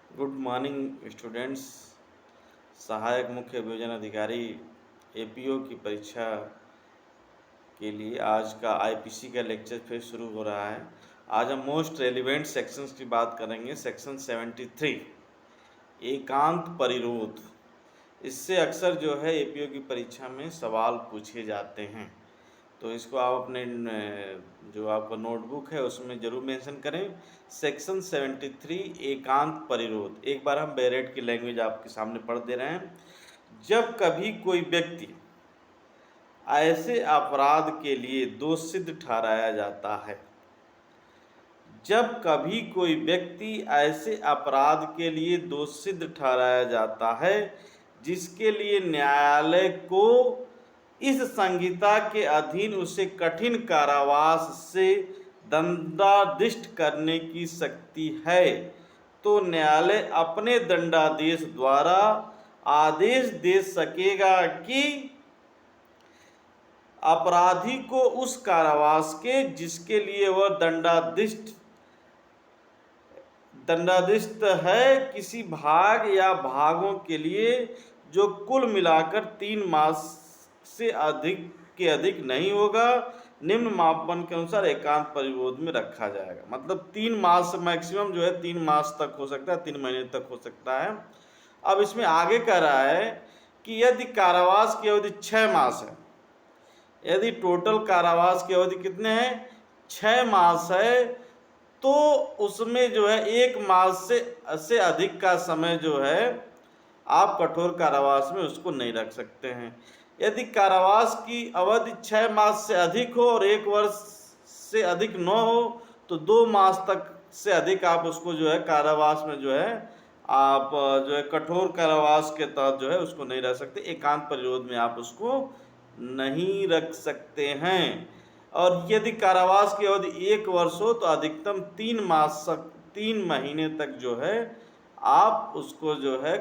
Good morning students. सहायक मुख्य अभियोजन अधिकारी एपीओ की परीक्षा के लिए आज का आईपीसी का लेक्चर फिर शुरू हो रहा है। आज हम मोस्ट रेलिवेंट सेक्शंस की बात करेंगे। सेक्शन 73 एकांत परिरोध। इससे अक्सर जो है एपीओ की परीक्षा में सवाल पूछे जाते हैं, तो इसको आप अपने जो आपका नोटबुक है उसमें ज़रूर मेंशन करें। सेक्शन 73 एकांत परिरोध। एक बार हम बैरेट की लैंग्वेज आपके सामने पढ़ दे रहे हैं। जब कभी कोई व्यक्ति ऐसे अपराध के लिए दोषसिद्ध ठहराया जाता है जब कभी कोई व्यक्ति ऐसे अपराध के लिए दोषसिद्ध ठहराया जाता है जिसके लिए न्यायालय को इस संहिता के अधीन उसे कठिन कारावास से दंडाधिष्ट करने की शक्ति है, तो न्यायालय अपने दंडादेश द्वारा आदेश दे सकेगा कि अपराधी को उस कारावास के जिसके लिए वह दंडाधिष्ट है किसी भाग या भागों के लिए जो कुल मिलाकर 3 मास से अधिक नहीं होगा, निम्न मापदंड के अनुसार एकांत परिरोध में रखा जाएगा। मतलब 3 मास मैक्सिमम जो है 3 मास तक हो सकता है, 3 महीने तक हो सकता है। अब इसमें आगे कह रहा है कि यदि कारावास की अवधि 6 मास है, यदि टोटल कारावास की अवधि कितने हैं 6 मास है, तो उसमें जो है 1 मास से अधिक का समय जो है आप कठोर कारावास में उसको नहीं रख सकते हैं। यदि कारावास की अवधि 6 मास से अधिक हो और 1 वर्ष से अधिक न हो, तो 2 मास तक से अधिक आप उसको जो है कारावास में जो है आप जो है कठोर कारावास के तहत जो है उसको नहीं रख सकते। एकांत परिरोध में आप उसको नहीं रख सकते हैं। और यदि कारावास की अवधि 1 वर्ष हो तो अधिकतम 3 महीने तक जो है आप उसको जो है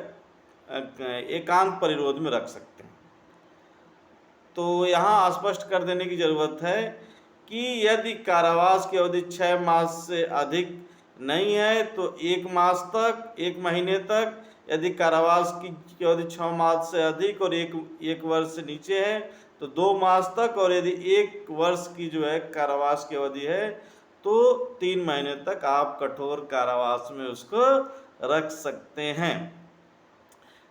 एकांत परिरोध में रख सकते हैं। तो यहाँ स्पष्ट कर देने की ज़रूरत है कि यदि कारावास की अवधि 6 मास से अधिक नहीं है तो 1 मास तक 1 महीने तक, यदि कारावास की अवधि 6 मास से अधिक और एक वर्ष से नीचे है तो 2 मास तक, और यदि 1 वर्ष की जो है कारावास की अवधि है तो 3 महीने तक आप कठोर कारावास में उसको रख सकते हैं।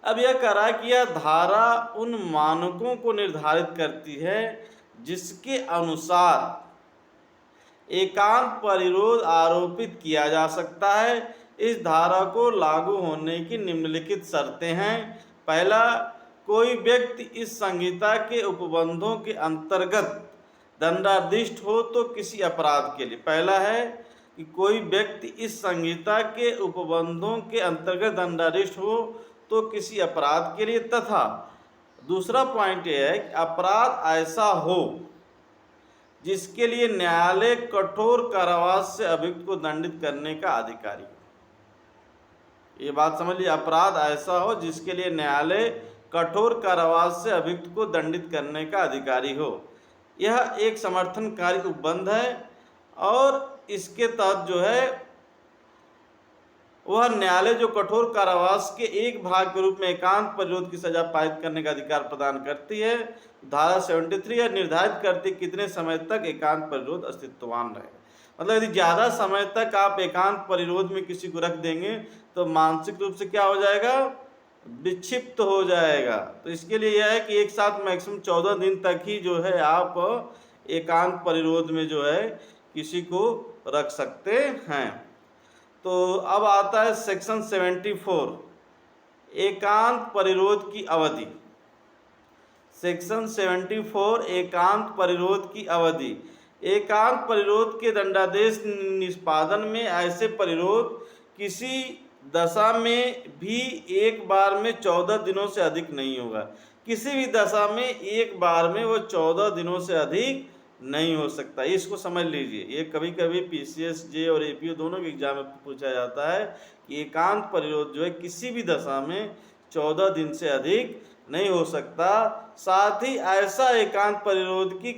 अब यह कह रहा है कि यह धारा उन मानकों को निर्धारित करती है जिसके अनुसार एकांत परिरोध आरोपित किया जा सकता है। इस धारा को लागू होने की निम्नलिखित शर्तें हैं। पहला, कोई व्यक्ति इस संहिता के उपबंधों के अंतर्गत दंडाधिष्ट हो तो किसी अपराध के लिए। पहला है कि कोई व्यक्ति इस संहिता के उपबंधों के अंतर्गत दंडाधिष्ट हो तो किसी अपराध के लिए, तथा दूसरा पॉइंट यह है कि अपराध ऐसा हो जिसके लिए न्यायालय कठोर कारावास से अभियुक्त को दंडित करने का अधिकारी हो। ये बात समझ लीजिए, अपराध ऐसा हो जिसके लिए न्यायालय कठोर कारावास से अभियुक्त को दंडित करने का अधिकारी हो। यह एक समर्थनकारी उपबंध है और इसके तहत जो है वह न्यायालय जो कठोर कारावास के एक भाग के रूप में एकांत परिरोध की सजा पारित करने का अधिकार प्रदान करती है। धारा 73 यह निर्धारित करती कितने समय तक एकांत परिरोध अस्तित्ववान रहे। मतलब यदि ज़्यादा समय तक आप एकांत परिरोध में किसी को रख देंगे तो मानसिक रूप से क्या हो जाएगा, विक्षिप्त हो जाएगा। तो इसके लिए यह है कि एक साथ मैक्सिमम 14 दिन तक ही जो है आप एकांत परिरोध में जो है किसी को रख सकते हैं। तो अब आता है सेक्शन 74 एकांत परिरोध की अवधि। सेक्शन 74 एकांत परिरोध की अवधि। एकांत परिरोध के दंडादेश निष्पादन में ऐसे परिरोध किसी दशा में भी एक बार में 14 दिनों से अधिक नहीं होगा। किसी भी दशा में एक बार में वो 14 दिनों से अधिक नहीं हो सकता। इसको समझ लीजिए, ये कभी कभी पीसीएस जे और एपीओ दोनों के एग्जाम में पूछा जाता है कि एकांत परिरोध जो है किसी भी दशा में 14 दिन से अधिक नहीं हो सकता। साथ ही ऐसा एकांत परिरोध की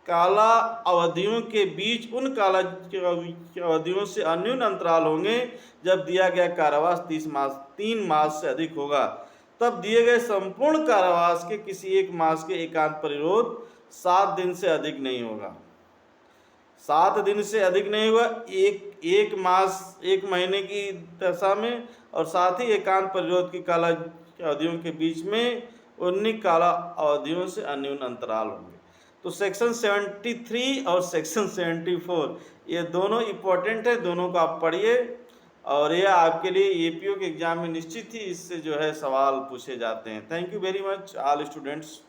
काला अवधियों के बीच उन काला अवधियों से अन्यून अंतराल होंगे जब दिया गया कारावास 3 मास से अधिक होगा। तब दिए गए संपूर्ण कारावास के किसी एक मास के एकांत परिरोध 7 दिन से अधिक नहीं होगा। 7 दिन से अधिक नहीं हुआ एक मास 1 महीने की दशा में, और साथ ही एकांत परिरोध की काला अवधियों के बीच में उन्हीं काला अवधियों से अन्यून अंतराल होंगे। तो सेक्शन 73 और सेक्शन 74 ये दोनों इम्पोर्टेंट है, दोनों को आप पढ़िए, और यह आपके लिए एपीओ के एग्जाम में निश्चित ही इससे जो है सवाल पूछे जाते हैं। Thank you very much all students.